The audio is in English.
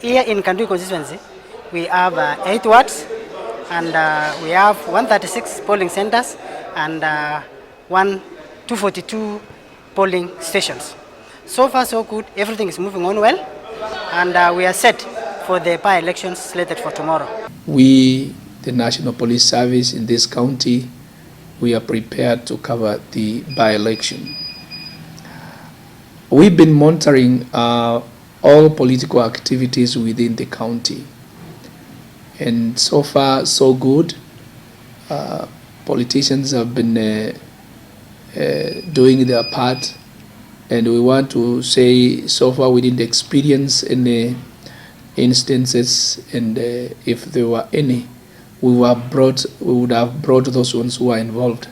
Here in Kandui constituency, we have 8 wards, and we have 136 polling centers and 242 polling stations. So far so good, everything is moving on well, and we are set for the by-elections slated for tomorrow. We, the National Police Service in this county, we are prepared to cover the by-election. We've been monitoring all political activities within the county, and so far so good. Politicians have been doing their part, and we want to say so far we didn't experience any instances, and if there were any, we would have brought those ones who are involved